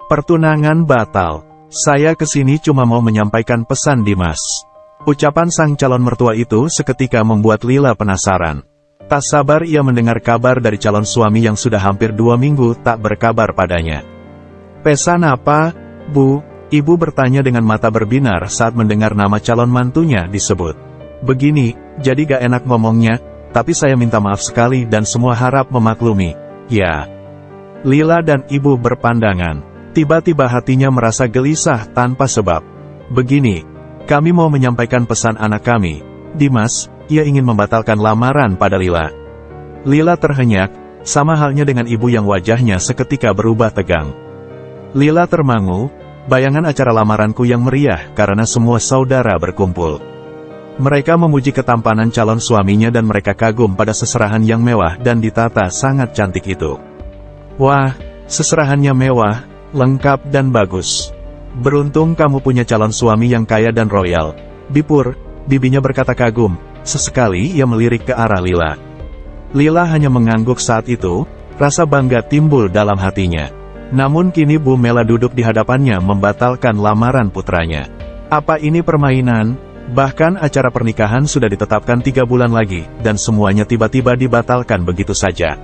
Pertunangan batal. Saya kesini cuma mau menyampaikan pesan Dimas. Ucapan sang calon mertua itu seketika membuat Lila penasaran. Tak sabar ia mendengar kabar dari calon suami yang sudah hampir 2 minggu tak berkabar padanya. Pesan apa, Bu? Ibu bertanya dengan mata berbinar saat mendengar nama calon mantunya disebut. Begini, jadi gak enak ngomongnya, tapi saya minta maaf sekali dan semua harap memaklumi. Ya. Lila dan ibu berpandangan. Tiba-tiba hatinya merasa gelisah tanpa sebab. Begini, kami mau menyampaikan pesan anak kami. Dimas, ia ingin membatalkan lamaran pada Lila. Lila terhenyak, sama halnya dengan ibu yang wajahnya seketika berubah tegang. Lila termangu, bayangan acara lamaranku yang meriah karena semua saudara berkumpul. Mereka memuji ketampanan calon suaminya dan mereka kagum pada seserahan yang mewah dan ditata sangat cantik itu. Wah, seserahannya mewah, lengkap dan bagus. Beruntung kamu punya calon suami yang kaya dan royal. Bipur, bibinya berkata kagum. Sesekali ia melirik ke arah Lila. Lila hanya mengangguk saat itu, rasa bangga timbul dalam hatinya. Namun kini Bu Mela duduk di hadapannya membatalkan lamaran putranya. Apa ini permainan? Bahkan acara pernikahan sudah ditetapkan 3 bulan lagi, dan semuanya tiba-tiba dibatalkan begitu saja.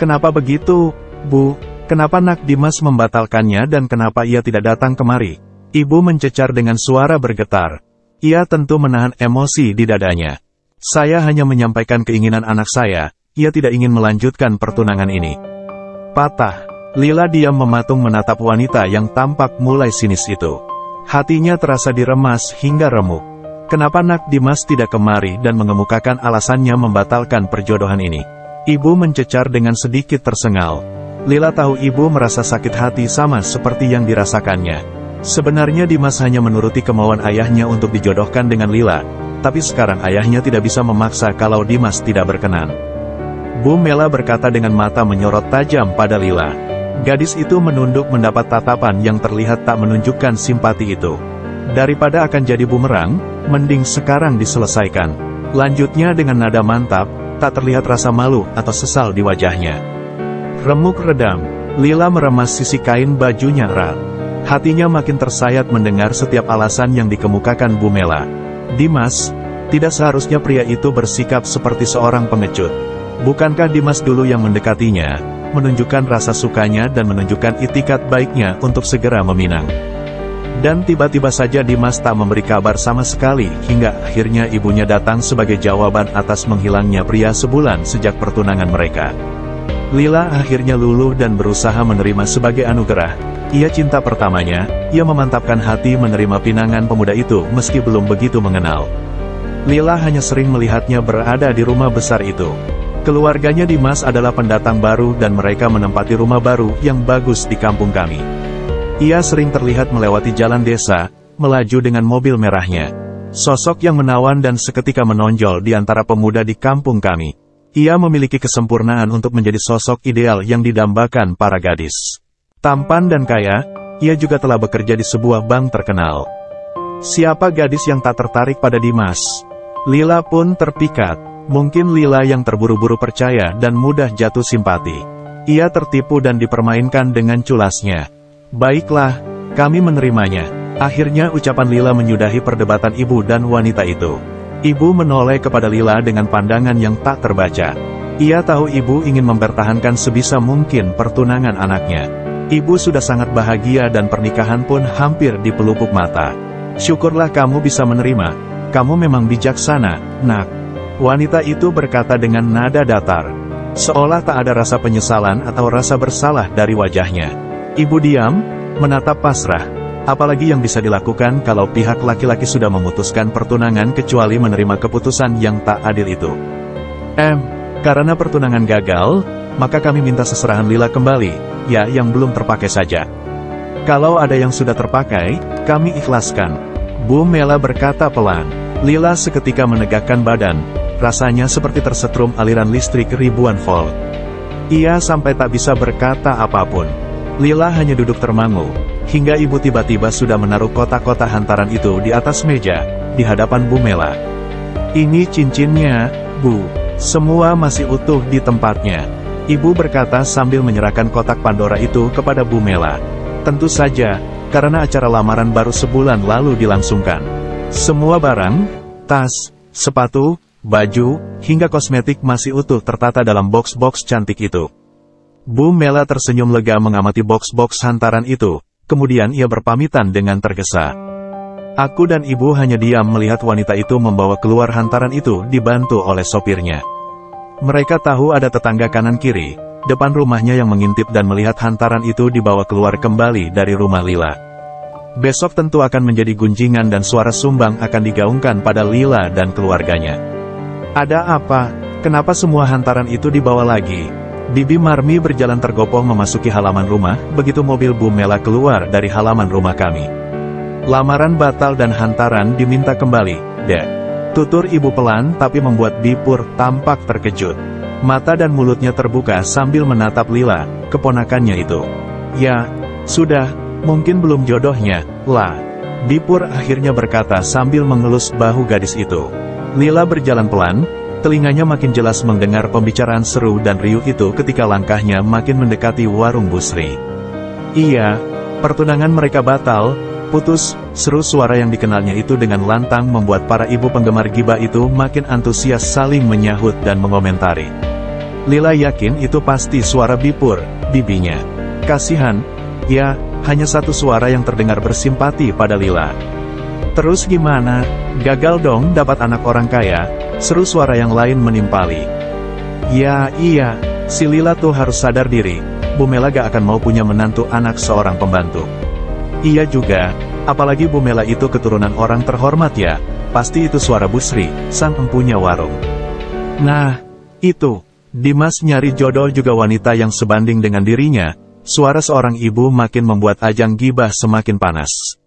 Kenapa begitu, Bu? Kenapa Nak Dimas membatalkannya dan kenapa ia tidak datang kemari? Ibu mencecar dengan suara bergetar. Ia tentu menahan emosi di dadanya. Saya hanya menyampaikan keinginan anak saya, ia tidak ingin melanjutkan pertunangan ini. Patah. Lila diam mematung menatap wanita yang tampak mulai sinis itu. Hatinya terasa diremas hingga remuk. Kenapa Nak Dimas tidak kemari dan mengemukakan alasannya membatalkan perjodohan ini? Ibu mencecar dengan sedikit tersengal. Lila tahu ibu merasa sakit hati sama seperti yang dirasakannya. Sebenarnya Dimas hanya menuruti kemauan ayahnya untuk dijodohkan dengan Lila, tapi sekarang ayahnya tidak bisa memaksa kalau Dimas tidak berkenan. Bu Mela berkata dengan mata menyorot tajam pada Lila. Gadis itu menunduk mendapat tatapan yang terlihat tak menunjukkan simpati itu. Daripada akan jadi bumerang, mending sekarang diselesaikan. Lanjutnya dengan nada mantap, tak terlihat rasa malu atau sesal di wajahnya. Remuk redam, Lila meremas sisi kain bajunya erat. Hatinya makin tersayat mendengar setiap alasan yang dikemukakan Bu Mela. Dimas, tidak seharusnya pria itu bersikap seperti seorang pengecut. Bukankah Dimas dulu yang mendekatinya, menunjukkan rasa sukanya dan menunjukkan itikat baiknya untuk segera meminang. Dan tiba-tiba saja Dimas tak memberi kabar sama sekali, hingga akhirnya ibunya datang sebagai jawaban atas menghilangnya pria sebulan sejak pertunangan mereka. Lila akhirnya luluh dan berusaha menerima sebagai anugerah. Ia cinta pertamanya, ia memantapkan hati menerima pinangan pemuda itu meski belum begitu mengenal. Lila hanya sering melihatnya berada di rumah besar itu. Keluarganya Dimas adalah pendatang baru dan mereka menempati rumah baru yang bagus di kampung kami. Ia sering terlihat melewati jalan desa, melaju dengan mobil merahnya. Sosok yang menawan dan seketika menonjol di antara pemuda di kampung kami. Ia memiliki kesempurnaan untuk menjadi sosok ideal yang didambakan para gadis. Tampan dan kaya, ia juga telah bekerja di sebuah bank terkenal. Siapa gadis yang tak tertarik pada Dimas? Lila pun terpikat. Mungkin Lila yang terburu-buru percaya dan mudah jatuh simpati. Ia tertipu dan dipermainkan dengan culasnya. Baiklah, kami menerimanya. Akhirnya ucapan Lila menyudahi perdebatan ibu dan wanita itu. Ibu menoleh kepada Lila dengan pandangan yang tak terbaca. Ia tahu ibu ingin mempertahankan sebisa mungkin pertunangan anaknya. Ibu sudah sangat bahagia dan pernikahan pun hampir di pelupuk mata. Syukurlah kamu bisa menerima. Kamu memang bijaksana, Nak. Wanita itu berkata dengan nada datar. Seolah tak ada rasa penyesalan atau rasa bersalah dari wajahnya. Ibu diam, menatap pasrah. Apalagi yang bisa dilakukan kalau pihak laki-laki sudah memutuskan pertunangan kecuali menerima keputusan yang tak adil itu. Karena pertunangan gagal, maka kami minta seserahan Lila kembali, ya yang belum terpakai saja. Kalau ada yang sudah terpakai, kami ikhlaskan. Bu Mela berkata pelan. Lila seketika menegakkan badan, rasanya seperti tersetrum aliran listrik ribuan volt. Ia sampai tak bisa berkata apapun. Lila hanya duduk termangu, hingga ibu tiba-tiba sudah menaruh kotak-kotak hantaran itu di atas meja, di hadapan Bu Mela. Ini cincinnya, Bu. Semua masih utuh di tempatnya. Ibu berkata sambil menyerahkan kotak Pandora itu kepada Bu Mela. Tentu saja, karena acara lamaran baru sebulan lalu dilangsungkan. Semua barang, tas, sepatu, baju, hingga kosmetik masih utuh tertata dalam box-box cantik itu. Bu Mela tersenyum lega mengamati box-box hantaran itu, kemudian ia berpamitan dengan tergesa. Aku dan ibu hanya diam melihat wanita itu membawa keluar hantaran itu dibantu oleh sopirnya. Mereka tahu ada tetangga kanan-kiri, depan rumahnya yang mengintip dan melihat hantaran itu dibawa keluar kembali dari rumah Lila. Besok tentu akan menjadi gunjingan dan suara sumbang akan digaungkan pada Lila dan keluarganya. Ada apa? Kenapa semua hantaran itu dibawa lagi? Bibi Marmi berjalan tergopoh memasuki halaman rumah, begitu mobil Bu Mela keluar dari halaman rumah kami. Lamaran batal dan hantaran diminta kembali, Dek. Tutur ibu pelan tapi membuat Bipur tampak terkejut. Mata dan mulutnya terbuka sambil menatap Lila, keponakannya itu. Ya, sudah, mungkin belum jodohnya, lah. Bipur akhirnya berkata sambil mengelus bahu gadis itu. Lila berjalan pelan, telinganya makin jelas mendengar pembicaraan seru dan riuh itu ketika langkahnya makin mendekati warung Busri. Iya, pertunangan mereka batal, putus, seru suara yang dikenalnya itu dengan lantang membuat para ibu penggemar gibah itu makin antusias saling menyahut dan mengomentari. Lila yakin itu pasti suara Bipur, bibinya. Kasihan, ya, hanya satu suara yang terdengar bersimpati pada Lila. Terus gimana? Gagal dong dapat anak orang kaya, seru suara yang lain menimpali. Ya iya, si Lila tuh harus sadar diri, Bu Mela gak akan mau punya menantu anak seorang pembantu. Iya juga, apalagi Bu Mela itu keturunan orang terhormat ya, pasti itu suara Busri, sang empunya warung. Nah, itu, Dimas nyari jodoh juga wanita yang sebanding dengan dirinya, suara seorang ibu makin membuat ajang gibah semakin panas.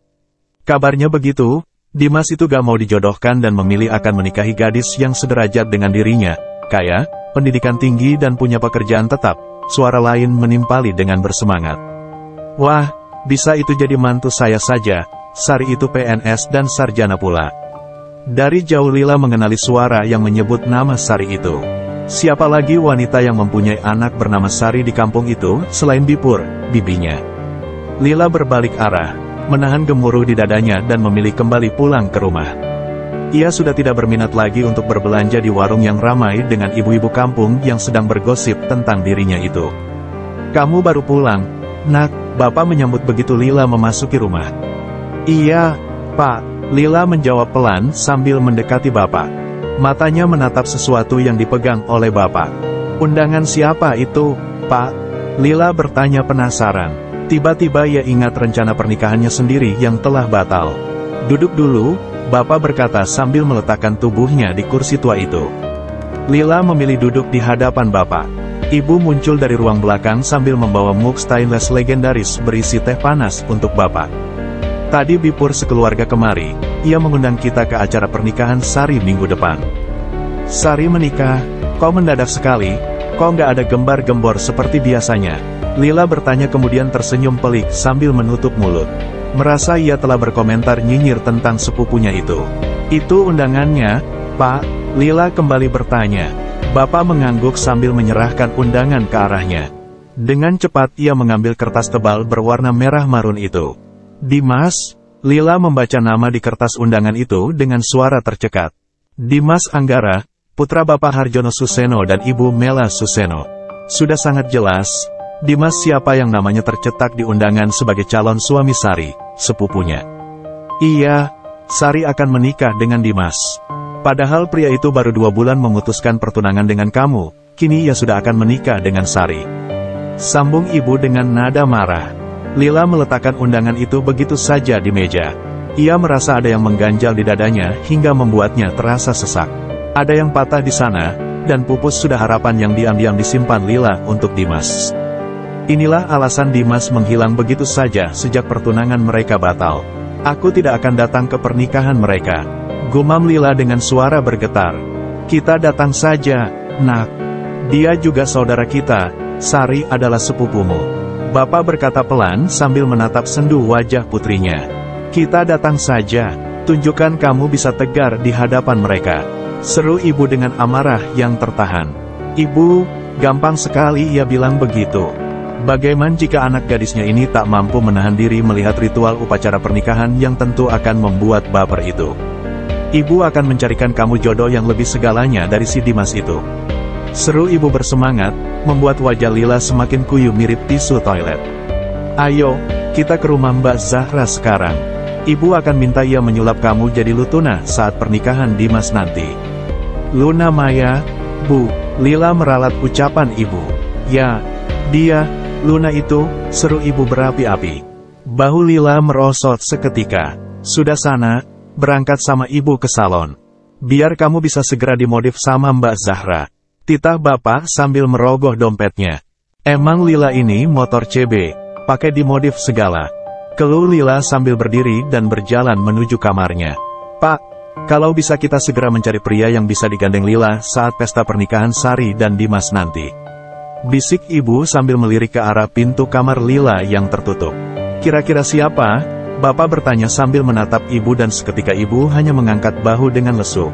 Kabarnya begitu, Dimas itu gak mau dijodohkan dan memilih akan menikahi gadis yang sederajat dengan dirinya, kaya, pendidikan tinggi dan punya pekerjaan tetap, suara lain menimpali dengan bersemangat. Wah, bisa itu jadi mantu saya saja, Sari itu PNS dan sarjana pula. Dari jauh Lila mengenali suara yang menyebut nama Sari itu. Siapa lagi wanita yang mempunyai anak bernama Sari di kampung itu, selain Bipur, bibinya. Lila berbalik arah, menahan gemuruh di dadanya dan memilih kembali pulang ke rumah. Ia sudah tidak berminat lagi untuk berbelanja di warung yang ramai dengan ibu-ibu kampung yang sedang bergosip tentang dirinya itu. Kamu baru pulang, Nak, Bapak menyambut begitu Lila memasuki rumah. Iya, Pak, Lila menjawab pelan sambil mendekati Bapak. Matanya menatap sesuatu yang dipegang oleh Bapak. Undangan siapa itu, Pak? Lila bertanya penasaran. Tiba-tiba ia ingat rencana pernikahannya sendiri yang telah batal. Duduk dulu, Bapak berkata sambil meletakkan tubuhnya di kursi tua itu. Lila memilih duduk di hadapan Bapak. Ibu muncul dari ruang belakang sambil membawa mug stainless legendaris berisi teh panas untuk Bapak. Tadi Bipur sekeluarga kemari, ia mengundang kita ke acara pernikahan Sari minggu depan. Sari menikah, kok mendadak sekali, kok nggak ada gembar-gembor seperti biasanya? Lila bertanya kemudian tersenyum pelik sambil menutup mulut. Merasa ia telah berkomentar nyinyir tentang sepupunya itu. Itu undangannya, Pak? Lila kembali bertanya. Bapak mengangguk sambil menyerahkan undangan ke arahnya. Dengan cepat ia mengambil kertas tebal berwarna merah marun itu. Dimas, Lila membaca nama di kertas undangan itu dengan suara tercekat. Dimas Anggara, putra Bapak Harjono Suseno dan Ibu Mela Suseno. Sudah sangat jelas, Dimas siapa yang namanya tercetak di undangan sebagai calon suami Sari, sepupunya. Iya, Sari akan menikah dengan Dimas. Padahal pria itu baru 2 bulan memutuskan pertunangan dengan kamu, kini ia sudah akan menikah dengan Sari. Sambung ibu dengan nada marah. Lila meletakkan undangan itu begitu saja di meja. Ia merasa ada yang mengganjal di dadanya hingga membuatnya terasa sesak. Ada yang patah di sana, dan pupus sudah harapan yang diam-diam disimpan Lila untuk Dimas. Inilah alasan Dimas menghilang begitu saja sejak pertunangan mereka batal. Aku tidak akan datang ke pernikahan mereka. Gumam Lila dengan suara bergetar. Kita datang saja, Nak. Dia juga saudara kita, Sari adalah sepupumu. Bapak berkata pelan sambil menatap sendu wajah putrinya. Kita datang saja, tunjukkan kamu bisa tegar di hadapan mereka. Seru ibu dengan amarah yang tertahan. Ibu, gampang sekali ia bilang begitu. Bagaimana jika anak gadisnya ini tak mampu menahan diri melihat ritual upacara pernikahan yang tentu akan membuat baper itu? Ibu akan mencarikan kamu jodoh yang lebih segalanya dari si Dimas itu. Seru ibu bersemangat, membuat wajah Lila semakin kuyup mirip tisu toilet. Ayo, kita ke rumah Mbak Zahra sekarang. Ibu akan minta ia menyulap kamu jadi Lutuna saat pernikahan Dimas nanti. Luna Maya, Bu, Lila meralat ucapan ibu. Ya, dia, Luna itu, seru ibu berapi-api. Bahu Lila merosot seketika. Sudah sana, berangkat sama ibu ke salon. Biar kamu bisa segera dimodif sama Mbak Zahra. Titah bapak sambil merogoh dompetnya. Emang Lila ini motor CB, pakai dimodif segala. Keluh Lila sambil berdiri dan berjalan menuju kamarnya. Pak, kalau bisa kita segera mencari pria yang bisa digandeng Lila saat pesta pernikahan Sari dan Dimas nanti. Bisik ibu sambil melirik ke arah pintu kamar Lila yang tertutup. Kira-kira siapa? Bapak bertanya sambil menatap ibu dan seketika ibu hanya mengangkat bahu dengan lesu.